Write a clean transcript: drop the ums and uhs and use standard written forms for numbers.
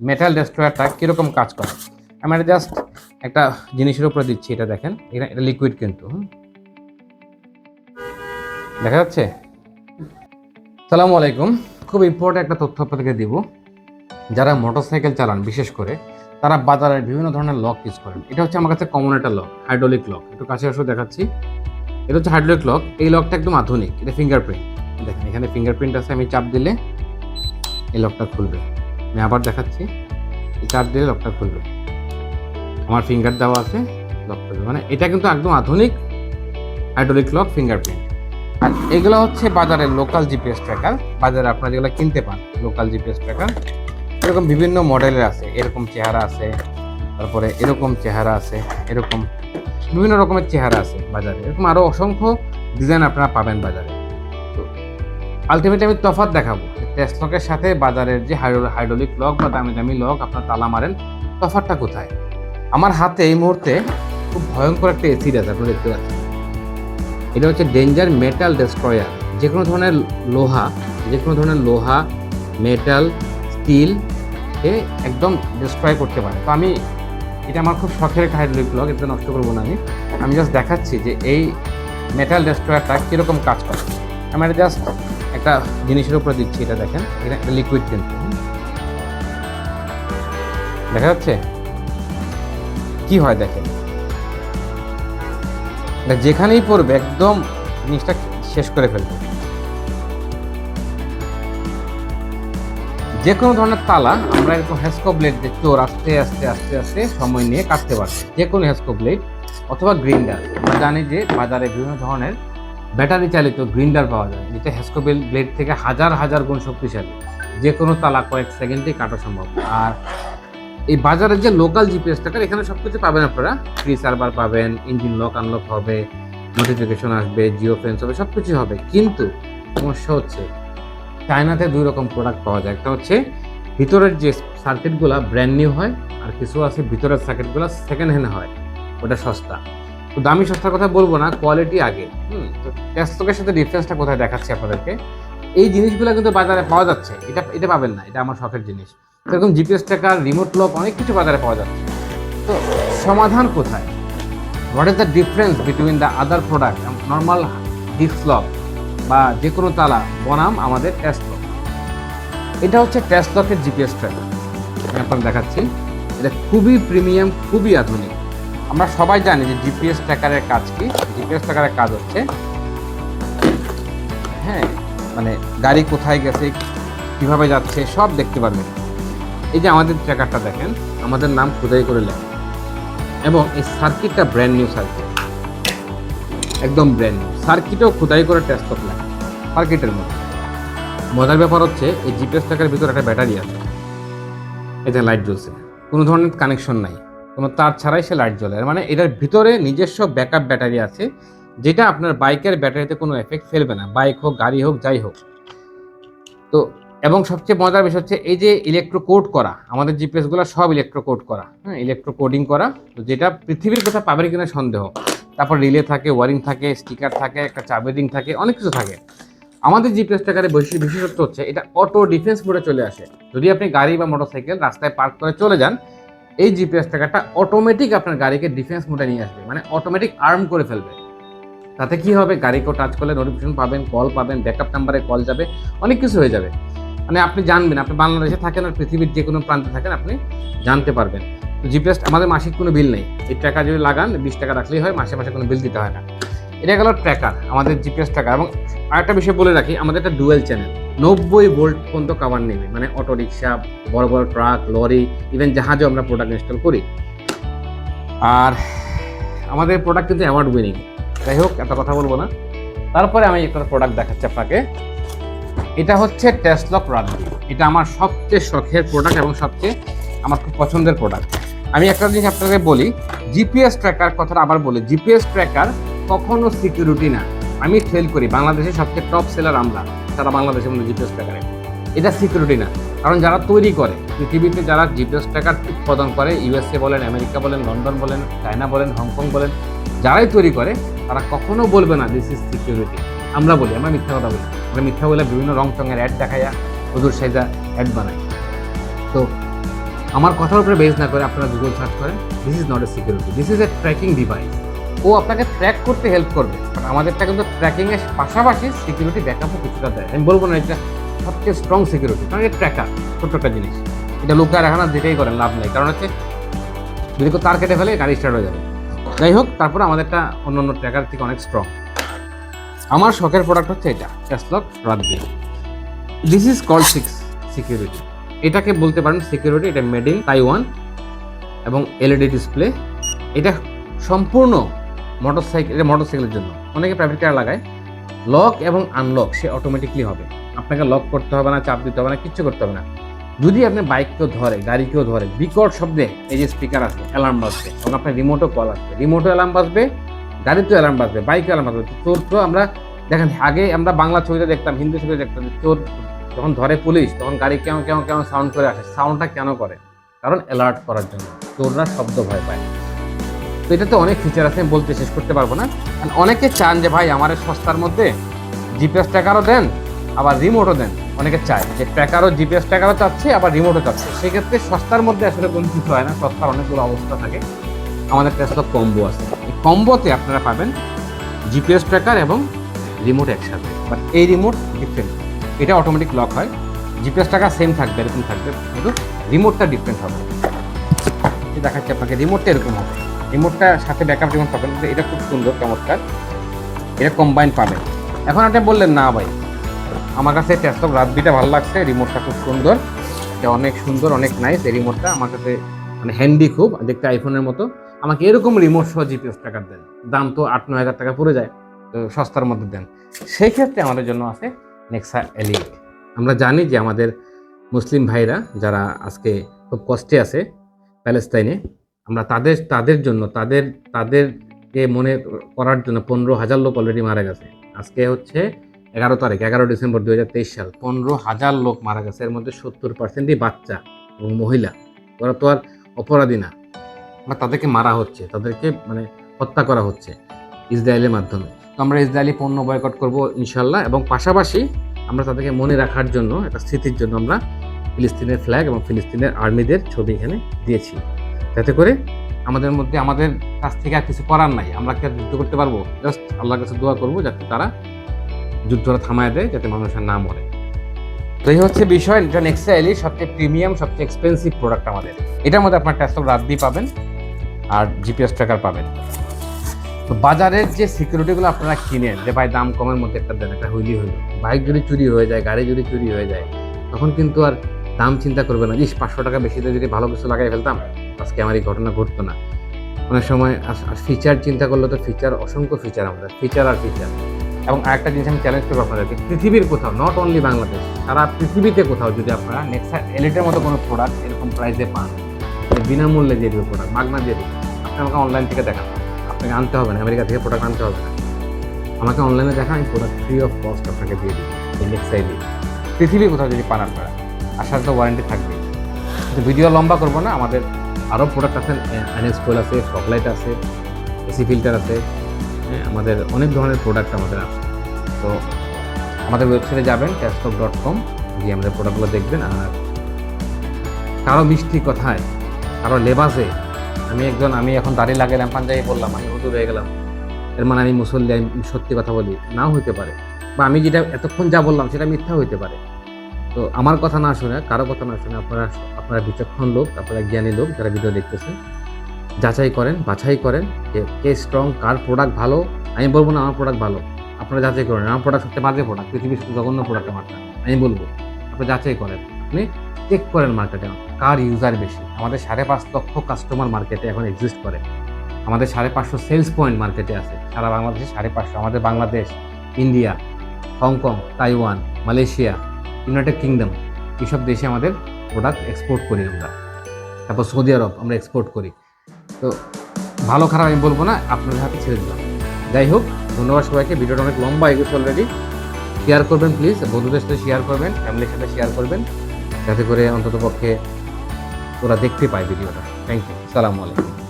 Metal ডেস্ট্রয়ারটা কীরকম কাজ করে। আমি এটা জাস্ট একটা জিনিসের উপরে দিচ্ছি, এটা দেখেন, এটা লিকুইড কিন্তু দেখা যাচ্ছে। আসসালামু আলাইকুম, খুব ইম্পর্টেন্ট একটা তথ্য আপনাদেরকে দিব। যারা মোটরসাইকেল চালান বিশেষ করে তারা বাজারের বিভিন্ন ধরনের লক ইউজ করেন। এটা হচ্ছে আমার কাছে কমন একটা লক, হাইড্রোলিক লক। একটু কাছে আসলে দেখাচ্ছি, এটা হচ্ছে হাইড্রোলিক লক। এই লকটা একদম আধুনিক, এটা ফিঙ্গারপ্রিন্ট। দেখেন এখানে ফিঙ্গারপ্রিন্ট আছে, আমি চাপ দিলে এই লকটা খুলবে। আমি আবার দেখাচ্ছি, এই চাপ দিলে লকটা খুলবে, আমার ফিঙ্গার দেওয়া আছে, লক খুলবে। মানে এটা কিন্তু একদম আধুনিক হাইড্রোলিক লক, ফিঙ্গারপ্রিন্ট। আর এগুলো হচ্ছে বাজারের লোকাল জিপিএস ট্র্যাকার। বাজারে আপনারা যেগুলো কিনতে পান লোকাল জিপিএস ট্র্যাকার, এরকম বিভিন্ন মডেলের আছে, এরকম চেহারা আছে, তারপরে এরকম চেহারা আছে, এরকম বিভিন্ন রকমের চেহারা আছে বাজারে, এরকম আরও অসংখ্য ডিজাইন আপনারা পাবেন বাজারে। তো আলটিমেটলি আমি তফাৎ দেখাবো টেসলকের সাথে বাজারের যে হাইড্রোলিক লক বা দামি দামি লক আপনার তালা মারেন, তফাৎটা কোথায়। আমার হাতে এই মুহূর্তে খুব ভয়ঙ্কর একটা এসিড আছে, আপনারা দেখতে পাচ্ছেন। এটা হচ্ছে ডেঞ্জার মেটাল ডেস্ট্রয়ার। যে কোনো ধরনের লোহা, মেটাল, স্টিল একদম ডিস্ট্রয় করতে পারে। তো আমি এটা আমার খুব শখের একটা হাইড্রোলিক লক, এটা নষ্ট করবো না। আমি জাস্ট দেখাচ্ছি যে এই মেটাল ডেস্ট্রয়ারটা কীরকম কাজ করে। আমি এটা জাস্ট একটা জিনিসের উপরে দিচ্ছি, এটা দেখেন, এটা একটা লিকুইড কিন্তু দেখা যাচ্ছে। কি হয় দেখেন, যেখানেই পড়বে একদম জিনিসটা শেষ করে ফেলবে। যে কোনো ধরনের তালা আমরা এরকম হ্যাস্কো ব্লেড দিয়ে চোর আস্তে আস্তে আস্তে আস্তে সময় নিয়ে কাটতে পারছি, যে কোনো হ্যাস্কো ব্লেড অথবা গ্রিন্ডার। আমরা জানি যে বাজারে বিভিন্ন ধরনের ব্যাটারি চালিত গ্রিন্ডার পাওয়া যায়, যেটা হ্যাস্কো ব্লেড থেকে হাজার হাজার গুণ শক্তিশালী। যে কোনো তালা কয়েক সেকেন্ডেই কাটা সম্ভব। আর এই বাজারের যে লোকাল জিপিএস ট্র্যাকার, এখানে সব কিছু পাবেন আপনারা। ফ্রি সার্ভার পাবেন, ইঞ্জিন লক আনলক হবে, নোটিফিকেশন আসবে, জিও ফেন্স হবে, সব কিছু হবে। কিন্তু সমস্যা হচ্ছে চায়নাতে দুই রকম প্রোডাক্ট পাওয়া যায়। একটা হচ্ছে ভিতরের যে সার্কিটগুলো ব্র্যান্ড নিউ হয়, আর কিছু আছে ভিতরের সার্কিটগুলো সেকেন্ড হ্যান্ড হয়, ওটা সস্তা। তো দামি সস্তার কথা বলবো না, কোয়ালিটি আগে। তো টেসলকের সাথে ডিফারেন্সটা কোথায় দেখাচ্ছি আপনাদেরকে। এই জিনিসগুলো কিন্তু বাজারে পাওয়া যাচ্ছে, এটা পাবেন না, এটা আমার শখের জিনিস। এরকম জিপিএস ট্র্যাকার, রিমোট লক, অনেক কিছু বাজারে পাওয়া যাচ্ছে। তো সমাধান কোথায়? What is the difference between the other product, normal disc lock বা যে কোনো তালা বনাম আমাদের টেসলক? এটা হচ্ছে টেসলকের জিপিএস ট্র্যাকার, আমি আপনাকে দেখাচ্ছি। এটা খুবই প্রিমিয়াম, খুবই আধুনিক। আমরা সবাই জানি যে জিপিএস ট্র্যাকারের কাজ কি। জিপিএস ট্র্যাকারের কাজ হচ্ছে মানে গাড়ি কোথায় গেছে, কিভাবে যাচ্ছে, সব দেখতে পারবেন। এই যে আমাদের ট্র্যাকারটা দেখেন, আমাদের নাম খোদাই করে লেখা, এবং এই সার্কিটটা ব্র্যান্ড নিউ সার্কিট, একদম ব্র্যান্ড নিউ সার্কিটও খোদাই করে টেসলক লেখা সার্কিটের মধ্যে। মজার ব্যাপার হচ্ছে এই জিপিএস ট্র্যাকারের ভিতরে একটা ব্যাটারি আছে, এতে লাইট জ্বলছে, কোনো ধরনের কানেকশন নাই, কোনো তার ছাড়াই সে লাইট জ্বলে। মানে এটার ভিতরে নিজস্ব ব্যাকআপ ব্যাটারি আছে, যেটা আপনার বাইকের ব্যাটারিতে কোনো এফেক্ট ফেলবে না, বাইক হোক, গাড়ি হোক, যাই হোক। তো এবং সবচেয়ে মজার বিষয় হচ্ছে এই যে ইলেকট্রোকোড করা, আমাদের জিপিএসগুলো সব ইলেকট্রোকোড করা, ইলেকট্রোকোডিং করা, তো যেটা পৃথিবীর কোথাও পাবেন কিনা সন্দেহ। তারপর রিলে থাকে, ওয়ারিং থাকে, স্টিকার থাকে, একটা চাবি রিং থাকে, অনেক কিছু থাকে। আমাদের জিপিএস ট্র্যাকারের বিশেষত্ব হচ্ছে এটা অটো ডিফেন্স মোডে চলে আসে। যদি আপনি গাড়ি বা মোটরসাইকেল রাস্তায় পার্ক করে চলে যান, এই জিপিএস ট্র্যাকারটা অটোমেটিক আপনার গাড়িকে ডিফেন্স মোডে নিয়ে আসবে, মানে অটোমেটিক আর্ম করে ফেলবে। তাতে কি হবে, গাড়িকেও টাচ করলে নোটিফিকেশন পাবেন, কল পাবেন, ব্যাকআপ নাম্বারে কল যাবে, অনেক কিছু হয়ে যাবে। মানে আপনি জানবেন, আপনি বাংলাদেশে থাকেন আর পৃথিবীর যে কোনো প্রান্তে থাকেন, আপনি জানতে পারবেন। তো জিপিএস আমাদের মাসিক কোনো বিল নেই, এই ট্র্যাকার যদি লাগান 20 টাকা রাখলেই হয়, মাসে মাসে কোনো বিল দিতে হয় না। এটা গেল ট্র্যাকার, আমাদের জিপিএস ট্র্যাকার। এবং আরেকটা বিষয় বলে রাখি, আমাদের একটা ডুয়েল চ্যানেল, 90 ভোল্ট পর্যন্ত কাভার নেবে, মানে অটো রিক্সা, বড় বড় ট্রাক, লরি, ইভেন জাহাজেও আমরা প্রোডাক্ট ইনস্টল করি। আর আমাদের প্রোডাক্ট কিন্তু অ্যাওয়ার্ড উইনিং। যাই হোক, এত কথা বলবো না। তারপরে আমি একটা প্রোডাক্ট দেখাচ্ছি আপনাকে। এটা হচ্ছে Tasslock Radbi। এটা আমার সবচেয়ে শখের প্রোডাক্ট এবং সবচেয়ে আমার খুব পছন্দের প্রোডাক্ট। আমি একটা জিনিস আপনাকে বলি, জিপিএস ট্র্যাকার কথাটা আবার বলি, জিপিএস ট্র্যাকার কখনো সিকিউরিটি না। আমি ফেল করি, বাংলাদেশের সবচেয়ে টপ সেলার আমরা সারা বাংলাদেশের মধ্যে জিপিএস ট্র্যাকারে। এটা সিকিউরিটি না, কারণ যারা তৈরি করে পৃথিবীতে, যারা জিপিএস ট্র্যাকার উৎপাদন করে, ইউএসএ বলেন, আমেরিকা বলেন, লন্ডন বলেন, চায়না বলেন, হংকং বলেন, যারাই তৈরি করে তারা কখনো বলবে না দিস ইজ সিকিউরিটি। আমরা বলি, আমরা মিথ্যা কথা বলি। আমরা মিথ্যা বলে বিভিন্ন রং চঙের অ্যাড দেখাইয়া হুজুর সাইজা অ্যাড বানাই। তো আমার কথার উপরে বেস না করে আপনারা গুগল সার্চ করেন, this is not a security, this is a tracking device. ও আপনাকে ট্র্যাক করতে হেল্প করবে, বাট আমাদেরটা কিন্তু ট্র্যাকিংয়ের পাশাপাশি সিকিউরিটি ব্যাকআপও কিছুটা দেয়। আমি বলবো না এটা সবচেয়ে স্ট্রং সিকিউরিটি, কারণ এটা ট্র্যাকার, ছোট্ট একটা জিনিস, এটা লুকায় রাখা না, যেটাই করেন লাভ নেই, কারণ হচ্ছে যদি কেউ তার কেটে ফেলে গাড়ি স্টার্ট হয়ে যাবে। যাই হোক, তারপরে আমাদেরটা অন্য অন্য ট্র্যাকার থেকে অনেক স্ট্রং। আমার শখের প্রোডাক্ট হচ্ছে এটা, Tasslock Radbi। This is called security, এটাকে বলতে পারেন সিকিউরিটি। এটা মেড ইন তাইওয়ান এবং এলইডি ডিসপ্লে। এটা সম্পূর্ণ মোটরসাইকেলের জন্য। অনেকে প্রাইভেট কার লাগায়, লক এবং আনলক সে অটোমেটিকলি হবে, আপনাকে লক করতে হবে না, চাপ দিতে হবে না, কিচ্ছু করতে হবে না। যদি আপনি বাইক কেউ ধরে, গাড়ি কেউ ধরে, বিকট শব্দে এই যে স্পিকার আছে অ্যালার্ম বাজবে, এবং আপনার রিমোটও কল আসবে, রিমোটও অ্যালার্ম বাজবে, গাড়িতেও অ্যালার্ম বাজবে, বাইকে অ্যালার্ম বাজবে। চোর তো আমরা দেখেন আগে আমরা বাংলা ছবিতে দেখতাম, হিন্দি ছবিতে দেখতাম, চোর যখন ধরে পুলিশ তখন গাড়ি কেমন কেমন কেমন সাউন্ড করে আসে। সাউন্ডটা কেন করে? কারণ অ্যালার্ট করার জন্য, চোররা শব্দ ভয় পায়। তো এটাতে অনেক ফিচার আছে, বলতে শেষ করতে পারবো না। অনেকে চান যে ভাই আমার সস্তার মধ্যে জিপিএস ট্র্যাকারও দেন আবার রিমোটও দেন। অনেকে চায় যে ট্র্যাকারও, জিপিএস ট্র্যাকারও চাচ্ছে আবার রিমোটও চাচ্ছে। সেক্ষেত্রে সস্তার মধ্যে আসলে কোনো কিছু হয় না, সস্তার অনেকগুলো অবস্থা থাকে। আমাদের Tasslock কম্বো আছে, এই কম্বোতে আপনারা পাবেন জিপিএস ট্র্যাকার এবং রিমোট একসাথে, বাট এই রিমোট ডিফারেন্ট। এটা অটোমেটিক লক হয়, জিপিএস ট্র্যাকার সেম থাকবে, এরকম থাকবে, কিন্তু রিমোটটা ডিফারেন্ট হবে। দেখাচ্ছি আপনাকে, রিমোটটা এরকম হবে, রিমোটটার সাথে ব্যাকআপ রিমোট পাবেন। এটা খুব সুন্দর, চমৎকার, এটা কম্বাইন পাবেন। এখন আপনি বললেন না ভাই আমার কাছে Tasslock Radbiটা ভালো লাগছে, রিমোটটা খুব সুন্দর, এটা অনেক সুন্দর, অনেক নাইস। এই রিমোটটা আমার কাছে মানে হ্যান্ডি, খুব দেখতে আইফোনের মতো। আমাকে এরকম রিমোট সহ জিপিএস ট্র্যাকার দেন, দাম তো 8-9 হাজার টাকা পড়ে যায়, তো সস্তার মধ্যে দেন। সেই ক্ষেত্রে আমাদের জন্য আছে Nexa Elite। আমরা জানি যে আমাদের মুসলিম ভাইরা যারা আজকে খুব কষ্টে আছে প্যালেস্তাইনে, আমরা তাদের জন্য তাদেরকে মনে করার জন্য 15,000 লোক অলরেডি মারা গেছে। আজকে হচ্ছে 11 তারিখ, 11 ডিসেম্বর 2023 সাল। 15,000 লোক মারা গেছে, এর মধ্যে 70%ই বাচ্চা এবং মহিলা। ওরা তো আর অপরাধী না, তাদেরকে মারা হচ্ছে, তাদেরকে মানে হত্যা করা হচ্ছে ইসরায়েলের মাধ্যমে। তো আমরা ইসরায়েলি পণ্য বয়কট করব ইনশাল্লাহ, এবং পাশাপাশি আমরা তাদেরকে মনে রাখার জন্য, একটা স্মৃতির জন্য আমরা ফিলিস্তিনের ফ্ল্যাগ এবং ফিলিস্তিনের আর্মিদের ছবি এখানে দিয়েছি, যাতে করে আমাদের কাছ থেকে আর কিছু করার নাই, আমরা কি আর যুদ্ধ করতে পারবো? জাস্ট আল্লাহর কাছে দোয়া করবো যাতে তারা যুদ্ধটা থামায় দেয়, যাতে মানুষের না মরে। তো এই হচ্ছে বিষয়। এটা Nexa Elite, সবচেয়ে প্রিমিয়াম, সবচেয়ে এক্সপেন্সিভ প্রোডাক্ট আমাদের। এটার মধ্যে আপনার Tasslock Radbi পাবেন আর জিপিএস ট্র্যাকার পাবেন। তো বাজারের যে সিকিউরিটিগুলো আপনারা কিনেন, যে ভাই দাম কমের মধ্যে একটা দেন, একটা হইলি হইল, বাইক যদি চুরি হয়ে যায়, গাড়ি যদি চুরি হয়ে যায়, তখন কিন্তু আর দাম চিন্তা করবে না, 500 টাকা বেশি দিয়ে যদি ভালো কিছু লাগাই ফেলতাম আজকে আমার এই ঘটনা ঘটতো না। অনেক সময় ফিচার চিন্তা করলে তো অসংখ্য ফিচার, আমাদের ফিচার আর ফিচার। এবং আরেকটা জিনিস আমি চ্যালেঞ্জ করবো আপনাদেরকে, পৃথিবীর কোথাও, নট অনলি বাংলাদেশ, সারা পৃথিবীতে কোথাও যদি আপনারা Nexa Eliteর মতো কোনো প্রোডাক্ট এরকম প্রাইসে পান, বিনামূল্যে দিয়ে দেবে প্রোডাক্ট, মাগনা দিয়ে দেবে, আপনি আমাকে অনলাইন থেকে দেখান, আপনাকে আনতে হবে না, আমেরিকা থেকে প্রোডাক্ট আনতে হবে না, আমাকে অনলাইনে দেখা, আমি প্রোডাক্ট ফ্রি অফ কস্ট আপনাকে দিয়ে দিই। এই Nexa Elite পৃথিবী কোথাও যদি পান আপনারা, আসার তো ওয়ারেন্টি থাকবে। কিন্তু ভিডিও লম্বা করবো না, আমাদের আরও প্রোডাক্ট আছে, আনস্কোল আছে, ফগলাইট আছে, এসি ফিল্টার আছে, আমাদের অনেক ধরনের প্রোডাক্ট আমাদের আছে। তো আমাদের ওয়েবসাইটে যাবেন tasslock.com, গিয়ে আমাদের প্রোডাক্টগুলো দেখবেন। আর কারো মিষ্টি কথায়, কারো লেবাসে, আমি এখন দাড়ি লাগালাম, পাঞ্জাবি বললাম, আমি হুজুর হয়ে গেলাম, এর মানে আমি মুসল্লি, আমি সত্যি কথা বলি, নাও হইতে পারে, বা আমি যেটা এতক্ষণ যা বললাম সেটা মিথ্যা হইতে পারে। তো আমার কথা না শুনে, কারো কথা না শুনে আপনারা বিচক্ষণ লোক, আপনারা জ্ঞানী লোক যারা ভিডিও দেখতেছেন, যাচাই করেন, বাছাই করেন যে কে স্ট্রং, কার প্রোডাক্ট ভালো। আমি বলবো না আমার প্রোডাক্ট ভালো, আপনারা যাচাই করেন। আমার প্রোডাক্ট সবচেয়ে বাজে প্রোডাক্ট, পৃথিবীর জঘন্য প্রোডাক্ট আমারটা, আমি বলবো আপনি যাচাই করেন, আপনি চেক করেন মার্কেটে কার ইউজার বেশি। আমাদের 5.5 লক্ষ কাস্টমার মার্কেটে এখন এক্সিস্ট করে, আমাদের 550 সেলস পয়েন্ট মার্কেটে আছে সারা বাংলাদেশে, 550। আমাদের Bangladesh, India, Hong Kong, Taiwan, Malaysia, United kingdom, এইসব দেশে আমাদের প্রোডাক্ট এক্সপোর্ট করি আমরা। তারপর সৌদি আরব আমরা এক্সপোর্ট করি। তো ভালো খারাপ আমি বলবো না, আপনাদের হাতে ছেড়ে দিলাম। যাই হোক, ধন্যবাদ সবাইকে। ভিডিওটা অনেক লম্বা এগোচ্ছে অলরেডি। শেয়ার করবেন প্লিজ, বন্ধুদের সাথে শেয়ার করবেন, ফ্যামিলির সাথে শেয়ার করবেন, যাতে করে অন্তত পক্ষে ওরা দেখতে পায় ভিডিওটা। থ্যাংক ইউ, আসসালামু আলাইকুম।